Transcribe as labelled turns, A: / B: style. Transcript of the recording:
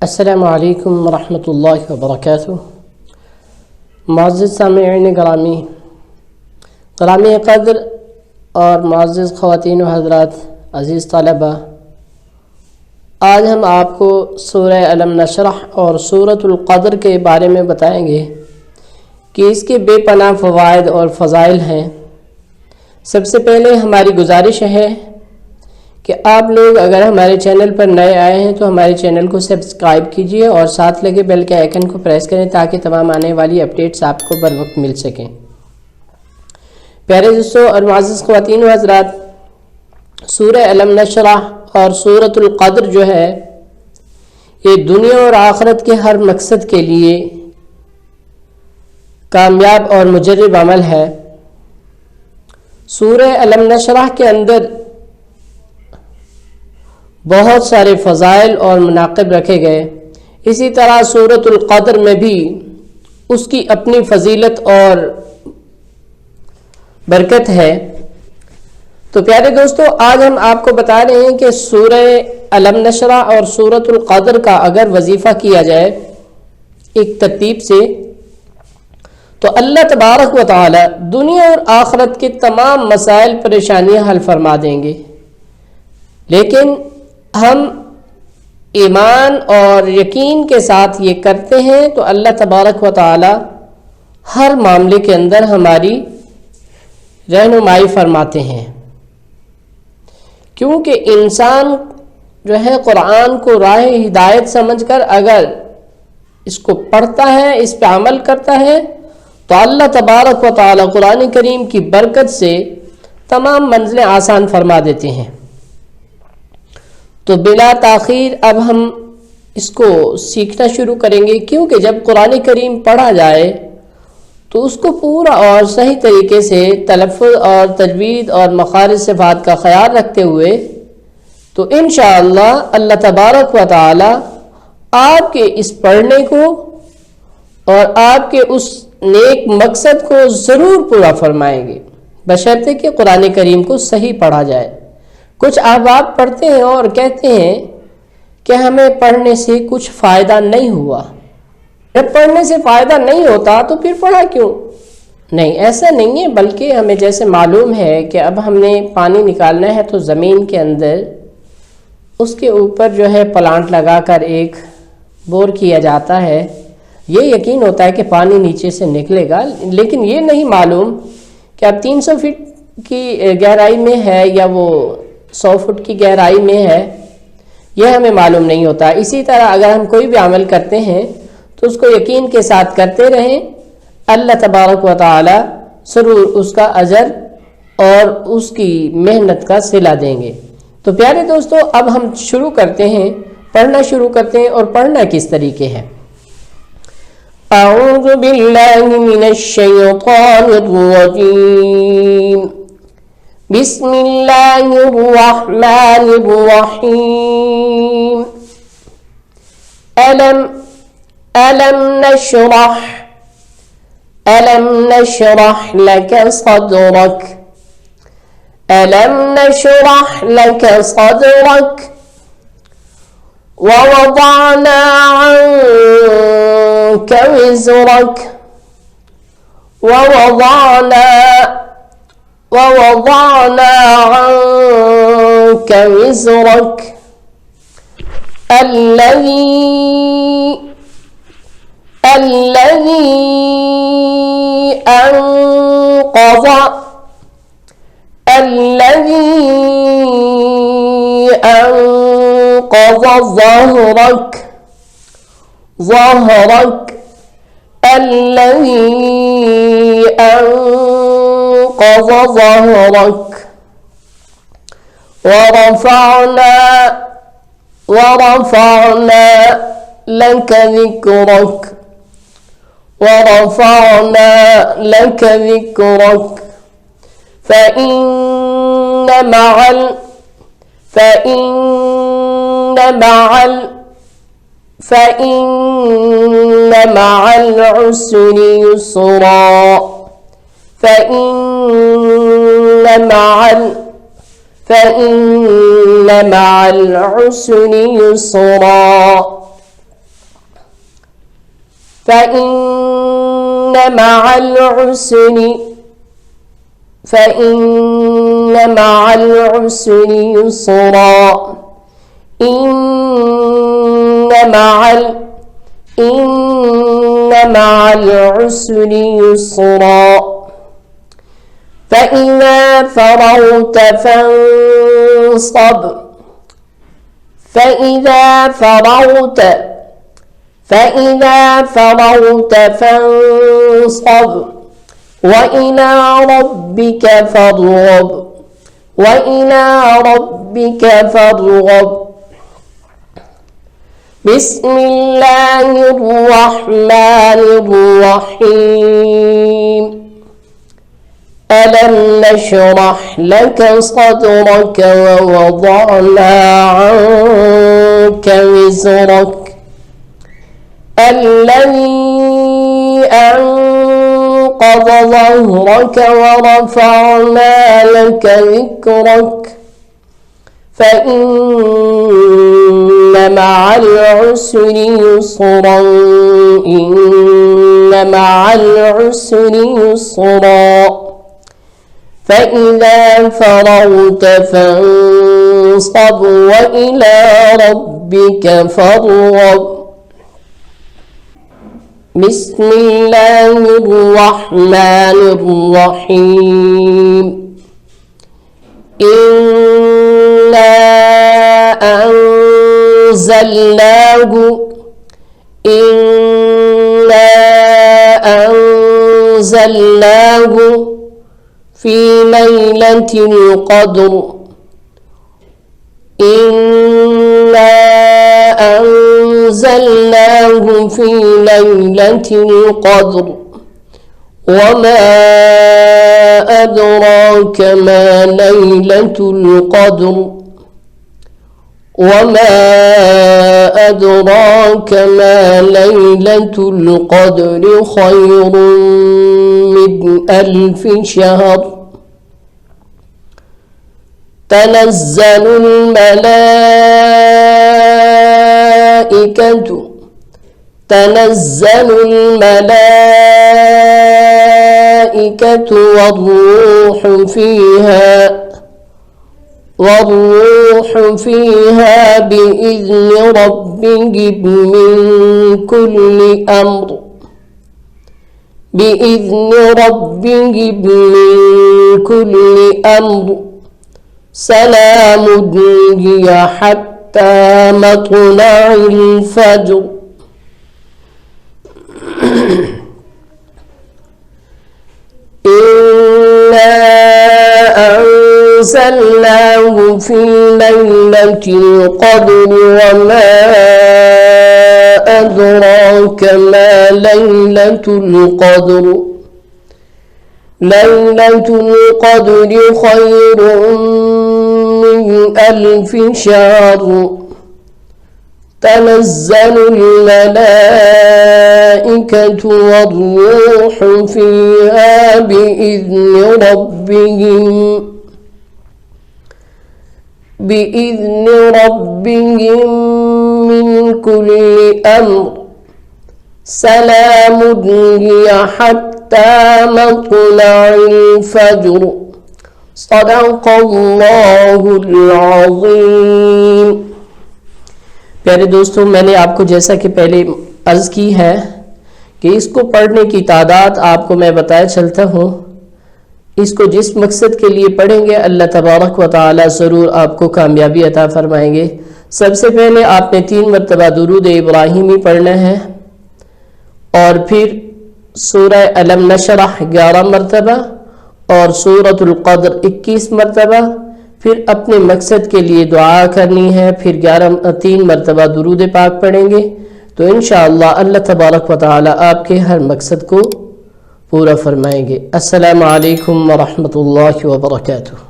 A: السلام علیکم ورحمۃ اللہ وبرکاتہ۔ معزز سامعین گرامی قدر اور معزز خواتین و حضرات، عزیز طلبہ، آج ہم آپ کو سورہ الم نشرح اور سورۃ القدر کے بارے میں بتائیں گے کہ اس کے بے پناہ فوائد اور فضائل ہیں۔ سب سے پہلے ہماری گزارش ہے کہ آپ لوگ اگر ہمارے چینل پر نئے آئے ہیں تو ہمارے چینل کو سبسکرائب کیجئے اور ساتھ لگے بیل کے آئیکن کو پریس کریں تاکہ تمام آنے والی اپڈیٹس آپ کو بر وقت مل سکیں۔ پیارے دوستوں اور معزز خواتین و حضرات، سورہ الم نشرح اور سورۃ القدر جو ہے یہ دنیا اور آخرت کے ہر مقصد کے لیے کامیاب اور مجرب عمل ہے۔ سورہ الم نشرح کے اندر بہت سارے فضائل اور مناقب رکھے گئے، اسی طرح سورۃ القدر میں بھی اس کی اپنی فضیلت اور برکت ہے۔ تو پیارے دوستو، آج ہم آپ کو بتا رہے ہیں کہ سورہ الم نشرح اور سورۃ القدر کا اگر وظیفہ کیا جائے ایک ترتیب سے تو اللہ تبارک و تعالی دنیا اور آخرت کے تمام مسائل پریشانیاں حل فرما دیں گے۔ لیکن ہم ایمان اور یقین کے ساتھ یہ کرتے ہیں تو اللہ تبارک و تعالی ہر معاملے کے اندر ہماری رہنمائی فرماتے ہیں، کیونکہ انسان جو ہے قرآن کو راہ ہدایت سمجھ کر اگر اس کو پڑھتا ہے، اس پہ عمل کرتا ہے تو اللہ تبارک و تعالی قرآن کریم کی برکت سے تمام منزلیں آسان فرما دیتے ہیں۔ تو بلا تاخیر اب ہم اس کو سیکھنا شروع کریں گے، کیونکہ جب قرآن کریم پڑھا جائے تو اس کو پورا اور صحیح طریقے سے تلفظ اور تجوید اور مخارج صفات کا خیال رکھتے ہوئے تو انشاءاللہ اللہ تبارک و تعالی آپ کے اس پڑھنے کو اور آپ کے اس نیک مقصد کو ضرور پورا فرمائیں گے، بشرطے کہ قرآن کریم کو صحیح پڑھا جائے۔ کچھ احباب پڑھتے ہیں اور کہتے ہیں کہ ہمیں پڑھنے سے کچھ فائدہ نہیں ہوا۔ جب پڑھنے سے فائدہ نہیں ہوتا تو پھر پڑھا کیوں؟ نہیں، ایسا نہیں ہے، بلکہ ہمیں جیسے معلوم ہے کہ اب ہم نے پانی نکالنا ہے تو زمین کے اندر اس کے اوپر جو ہے پلانٹ لگا کر ایک بور کیا جاتا ہے، یہ یقین ہوتا ہے کہ پانی نیچے سے نکلے گا، لیکن یہ نہیں معلوم کہ اب 300 فٹ کی گہرائی میں ہے یا وہ 100 فٹ کی گہرائی میں ہے، یہ ہمیں معلوم نہیں ہوتا۔ اسی طرح اگر ہم کوئی بھی عمل کرتے ہیں تو اس کو یقین کے ساتھ کرتے رہیں، اللہ تبارک و تعالی ضرور اس کا اجر اور اس کی محنت کا صلہ دیں گے۔ تو پیارے دوستو، اب ہم شروع کرتے ہیں، پڑھنا شروع کرتے ہیں، اور پڑھنا کس طریقے ہے۔ اعوذ باللہ من الشیطان الرجیم، بسم اللہ الرحمن الرحیم۔ ألم نشرح لك صدرك ألم نشرح لك صدرك ووضعنا عنك وزرك ووضعنا عنك وزرك الذي أنقض ظهرك الذي أنقض ظهرك ورفعنا لك ذكرك فإن مع العسر يسرا فإن مع العسر يسرا فإن مع العسر يسرا إن مع العسر يسرا فإذا فرغت فانصب وإلى ربك فارغب بسم الله الرحمن الرحيم ألم نشرح لك صدرك ووضعنا عنك وزرك الذي أنقض ظهرك ورفعنا لك ذكرك فإن مع العسر يسرا إن مع العسر يسرا فإذا فرغت فانصب وإلى ربك فارغب بسم الله الرحمن الرحيم إنا أنزلناه في ليلة القدر إنا أنزلناه في ليلة القدر وما أدراك ما ليلة القدر خير من 1000 شهر تنزل الملائكة والروح فيها بإذن ربهم من كل أمر سلام هي حتى مطلع الفجر إنا أنزلناه في ليلة القدر وما أدراك ما ليلة القدر خير من 1000 شهر تنزل الملائكة والروح فيها بإذن ربهم من كل أمر سلام هي حتى مطلع الفجر صدق الله العظيम। प्यारे दोस्तों, मैंने आपको जैसा कि पहले अर्ज़ की है कि इसको पढ़ने की तादाद आपको मैं बताया चलता हूँ। इसको जिस मकसद के लिए पढ़ेंगे अल्लाह तबारक व तआला ज़रूर आपको कामयाबी अता फरमाएंगे। सबसे पहले आपने 3 मरतबा दुरूद इब्राहिमी पढ़ना है और फिर सूरह अलम नशरह 11 मरतबा और सूरतुल क़द्र 21 मरतबा, फिर अपने मकसद के लिए दुआ करनी है, फिर 3 मरतबा दुरूद पाक पढ़ेंगे तो इंशाअल्लाह अल्लाह तबारक व तआला आपके हर मकसद को पूरा फरमाएंगे। अस्सलामु अलैकुम व रहमतुल्लाहि व बरकातुहू।